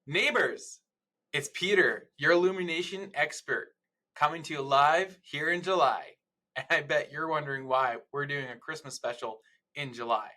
Neighbors, it's Peter, your Illumination expert, coming to you live here in July. And I bet you're wondering why we're doing a Christmas special in July.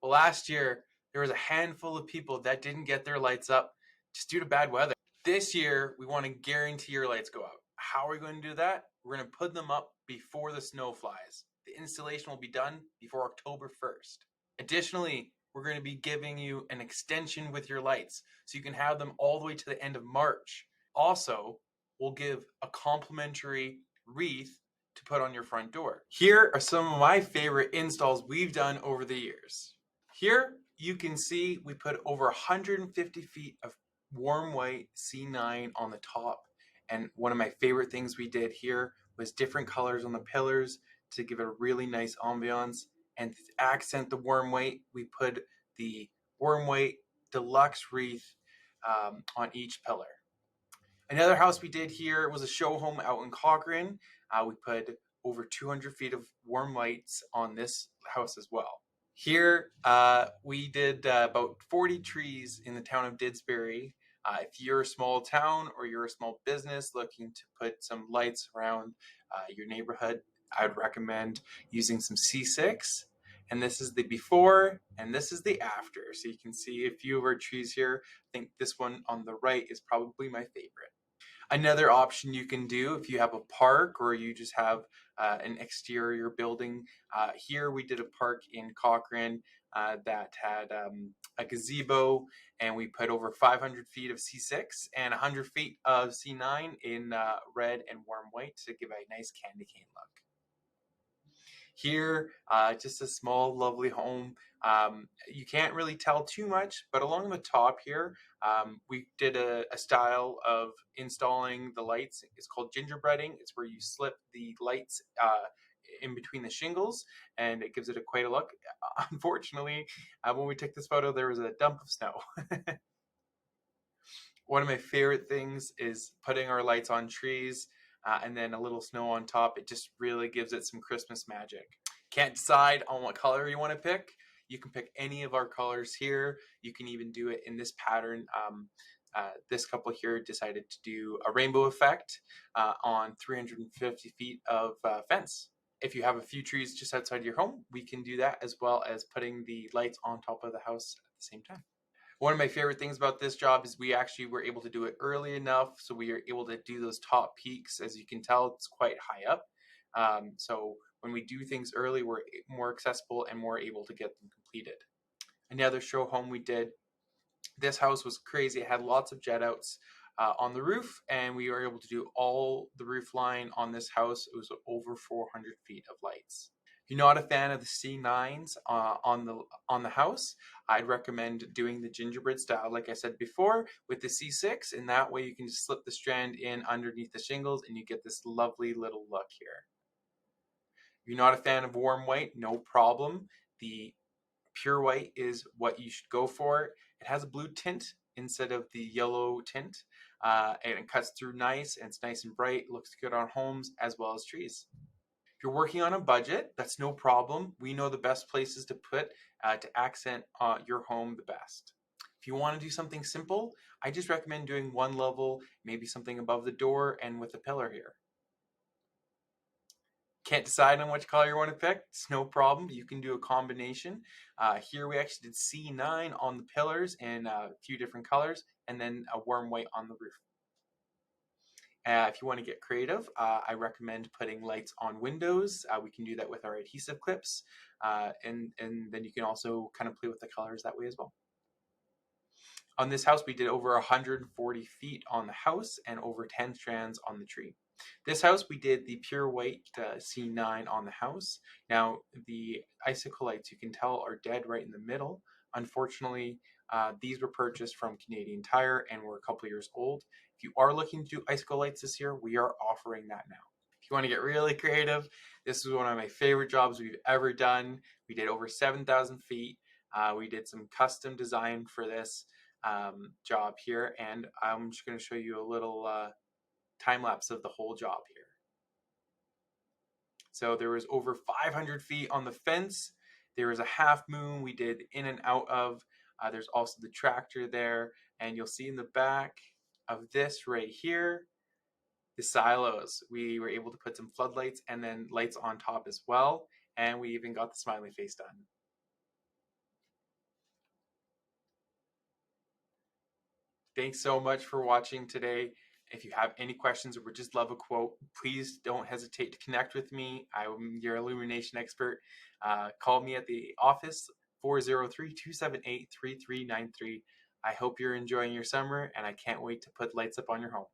Well, last year, there was a handful of people that didn't get their lights up just due to bad weather. This year, we want to guarantee your lights go out. How are we going to do that? We're going to put them up before the snow flies. The installation will be done before October 1st. Additionally, we're going to be giving you an extension with your lights so you can have them all the way to the end of March. Also, we'll give a complimentary wreath to put on your front door. Here are some of my favorite installs we've done over the years. Here you can see we put over 150 feet of warm white C9 on the top. And one of my favorite things we did here was different colors on the pillars to give it a really nice ambiance. And to accent the warm white, we put the warm white deluxe wreath on each pillar. Another house we did here was a show home out in Calgary. We put over 200 feet of warm lights on this house as well. Here we did about 40 trees in the town of Didsbury. If you're a small town or you're a small business looking to put some lights around your neighborhood, I would recommend using some C6. And this is the before and this is the after. So you can see a few of our trees here. I think this one on the right is probably my favorite. Another option you can do if you have a park or you just have an exterior building. Here we did a park in Cochrane that had a gazebo, and we put over 500 feet of C6 and 100 feet of C9 in red and warm white to give a nice candy cane look. Here, just a small, lovely home. You can't really tell too much, but along the top here, we did a style of installing the lights. It's called gingerbreading. It's where you slip the lights in between the shingles, and it gives it quite a look. Unfortunately, when we took this photo, there was a dump of snow. One of my favorite things is putting our lights on trees. And then a little snow on top. It just really gives it some Christmas magic. Can't decide on what color you want to pick. You can pick any of our colors here. You can even do it in this pattern. This couple here decided to do a rainbow effect on 350 feet of fence. If you have a few trees just outside your home, we can do that as well as putting the lights on top of the house at the same time. One of my favorite things about this job is we actually were able to do it early enough, so we are able to do those top peaks. As you can tell, it's quite high up. So when we do things early, we're more accessible and more able to get them completed. Another show home we did, this house was crazy. It had lots of jet outs on the roof, and we were able to do all the roof line on this house. It was over 400 feet of lights. If you're not a fan of the C9s on the house, I'd recommend doing the gingerbread style, like I said before, with the C6, and that way you can just slip the strand in underneath the shingles and you get this lovely little look here. If you're not a fan of warm white, no problem. The pure white is what you should go for. It has a blue tint instead of the yellow tint, and it cuts through nice, and it's nice and bright, looks good on homes as well as trees. If you're working on a budget, that's no problem. We know the best places to put to accent your home the best. If you want to do something simple, I just recommend doing one level, maybe something above the door and with a pillar here. Can't decide on which color you want to pick? It's no problem. You can do a combination. Here we actually did C9 on the pillars in a few different colors, and then a warm white on the roof. If you want to get creative, I recommend putting lights on windows. We can do that with our adhesive clips, and then you can also kind of play with the colors that way as well. On this house, we did over 140 feet on the house and over 10 strands on the tree. This house, we did the pure white C9 on the house. Now, the icicle lights, you can tell, are dead right in the middle. Unfortunately, these were purchased from Canadian Tire and were a couple years old. If you are looking to do icicle lights this year, we are offering that now. If you want to get really creative, this is one of my favorite jobs we've ever done. We did over 7,000 feet. We did some custom design for this job here, and I'm just going to show you a little time lapse of the whole job here. So there was over 500 feet on the fence. There was a half moon we did in and out of. There's also the tractor there. And you'll see in the back of this right here, the silos. We were able to put some floodlights and then lights on top as well. And we even got the smiley face done. Thanks so much for watching today. If you have any questions or would just love a quote, please don't hesitate to connect with me. I'm your Illumination expert. Call me at the office, 403-278-3393. I hope you're enjoying your summer, and I can't wait to put lights up on your home.